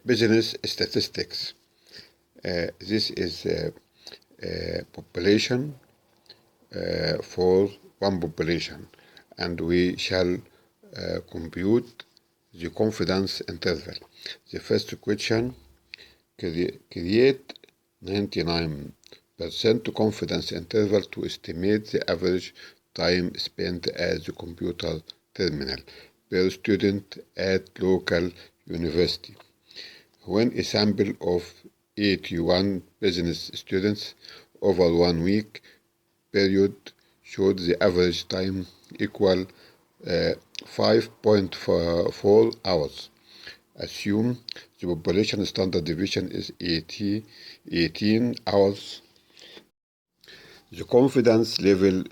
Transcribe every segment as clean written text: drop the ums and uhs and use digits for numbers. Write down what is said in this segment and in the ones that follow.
business statistics. This is population for one population, and we shall compute the confidence interval. The first question, create 99% confidence interval to estimate the average time spent at the computer terminal per student at local university. When a sample of 81 business students over 1 week period showed the average time equal 5.4 hours. Assume the population standard deviation is 18 hours. The confidence level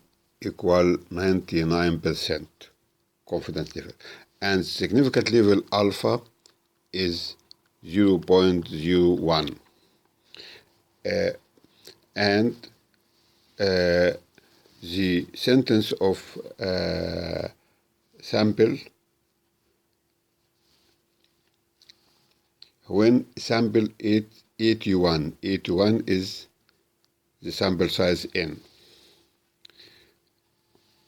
equal 99% confidence level, and significant level alpha is 0.01. And the sentence of sample, when sample 81 is the sample size n,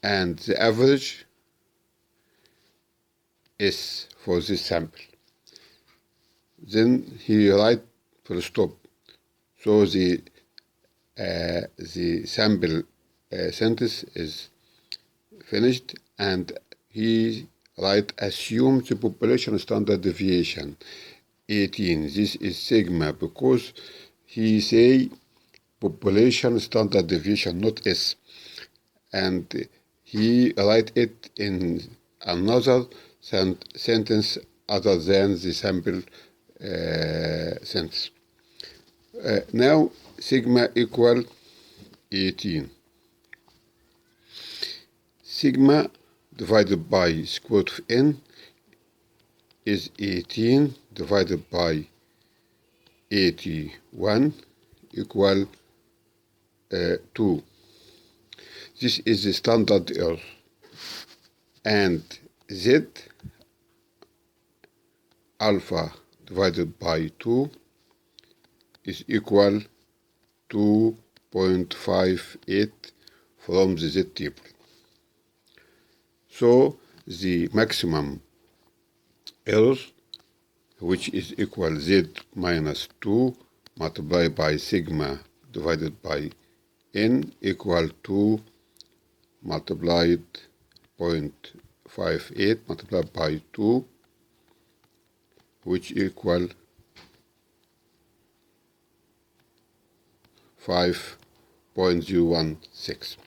and the average is for this sample. Then he write full stop. So the sample sentence is finished, and he write assume the population standard deviation 18. This is sigma because he say population standard deviation, not S, and he write it in another sentence other than the sample sentence. Now sigma equal 18. Sigma divided by square root of n is 18 divided by 81 equal 2. This is the standard error, and Z alpha divided by 2 is equal 2.58 from the Z table. So the maximum error, which is equal Z minus 2 multiplied by sigma divided by n equal 2 multiplied 0.58 multiplied by 2, which equal 5.016.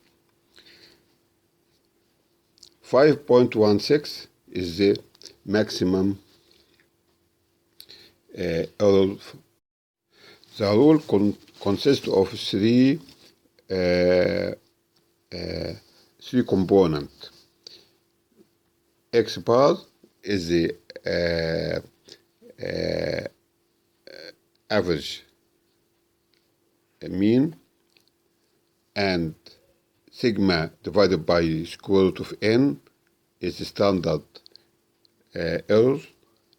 5.16 is the maximum error. The rule consists of three components. X bar is the average mean, and sigma divided by square root of n is the standard error,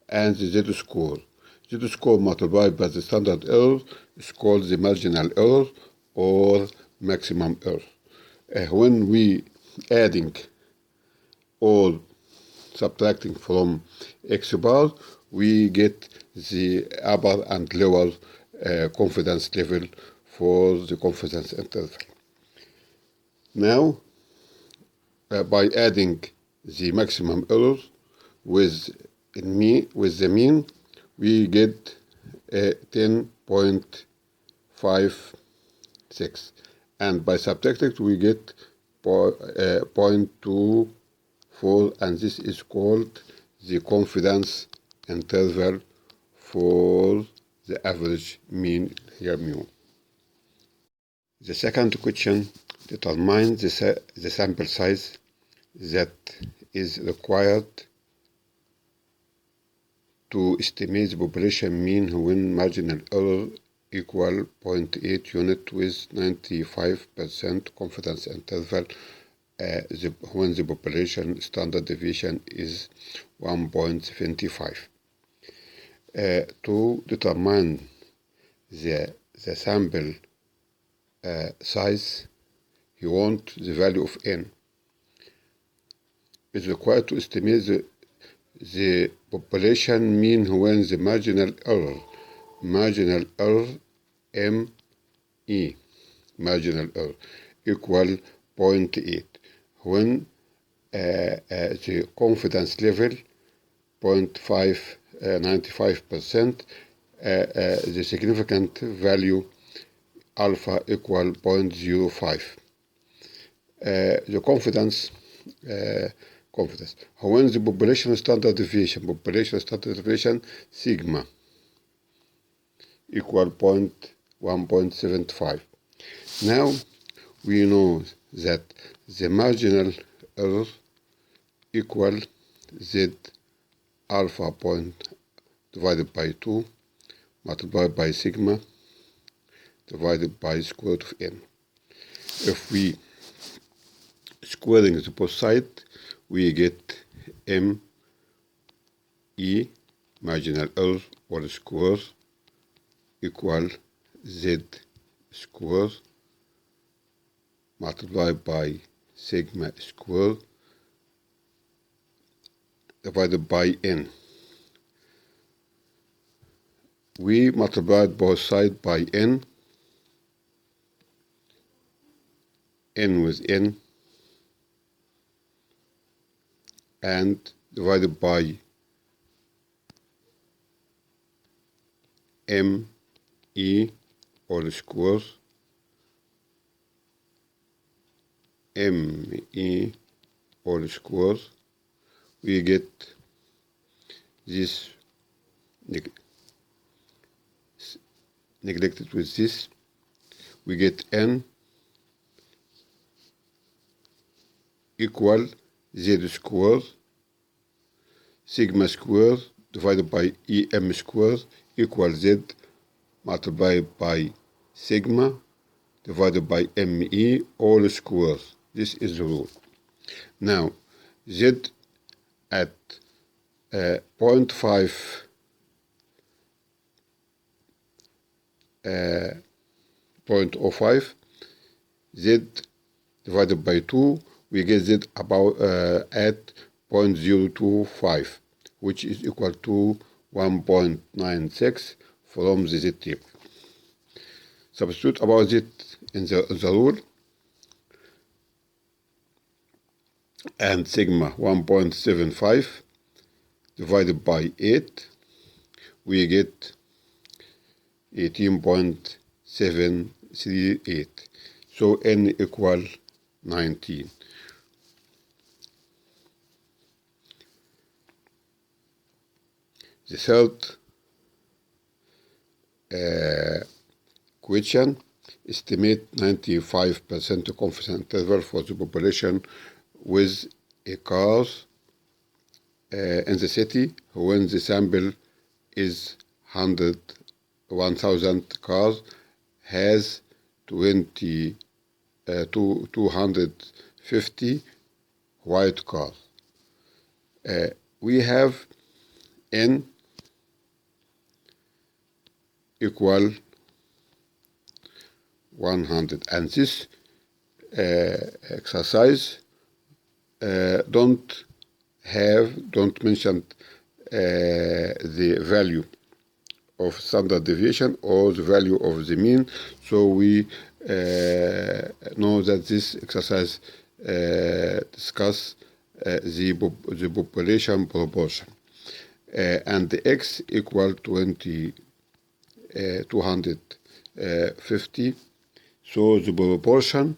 and the Z score. Z score multiplied by the standard error is called the marginal error or maximum error. When we adding or subtracting from X bar, we get the upper and lower confidence level for the confidence interval. Now, by adding the maximum error with the mean, we get 10.56, and by subtracting we get 0.24, and this is called the confidence interval for the average mean here mu. The second question, determine the sample size that is required to estimate the population mean when marginal error equal 0.8 unit with 95% confidence interval when the population standard deviation is 1.75. to determine the sample size, he wants the value of n. It's required to estimate the population mean when the marginal error ME, marginal error, equal 0.8, when the confidence level 95%, the significant value alpha equal 0.05. The confidence when the population standard deviation sigma equal 1.75. Now we know that the marginal error equal z alpha point divided by 2 multiplied by sigma divided by square root of n. If we squaring the both sides, we get M E marginal error all square equal Z square multiplied by sigma square divided by n. We multiplied both sides by n with n, and divided by ME all square, ME all square, we get this neglected with this, we get n equal z square sigma square divided by em square equal z multiplied by sigma divided by me all square. This is the rule. Now z at 0.5 0.05, z divided by 2, we get z about at 0.025, which is equal to 1.96 from the z table. Substitute about z in the rule, and sigma 1.75 divided by 8, we get 18.738. So n equal 19. The third question, estimate 95% confidence interval for the population with a car in the city when the sample is 1,000 cars, has 250 white cars. We have n equal 100, and this exercise don't mention the value of standard deviation or the value of the mean, so we know that this exercise discuss the population proportion, and the x equal 250, so the proportion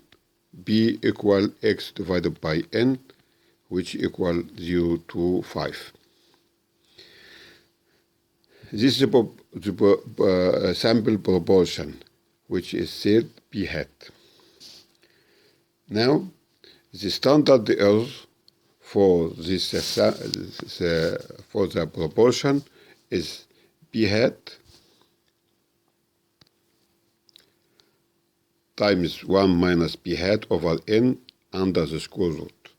b equal x divided by n, which equal 0.25. This is the sample proportion, which is said p hat. Now, the standard error for this for the proportion is p hat times 1 minus p hat over n under the square root.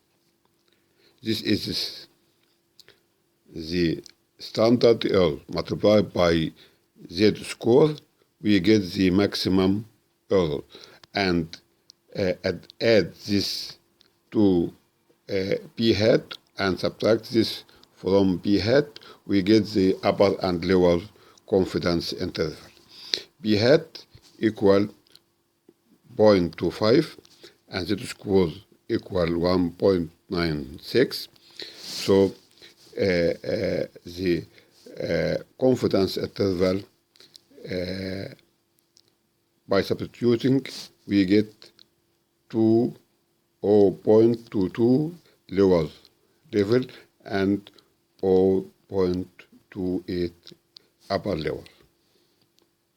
This is the standard error multiplied by z score, we get the maximum error, and add this to p hat and subtract this from p hat, we get the upper and lower confidence interval. P hat equal 0.25 and z score equal 1.96. So the confidence interval, by substituting, we get 0.22 lower level and 0.28 upper level.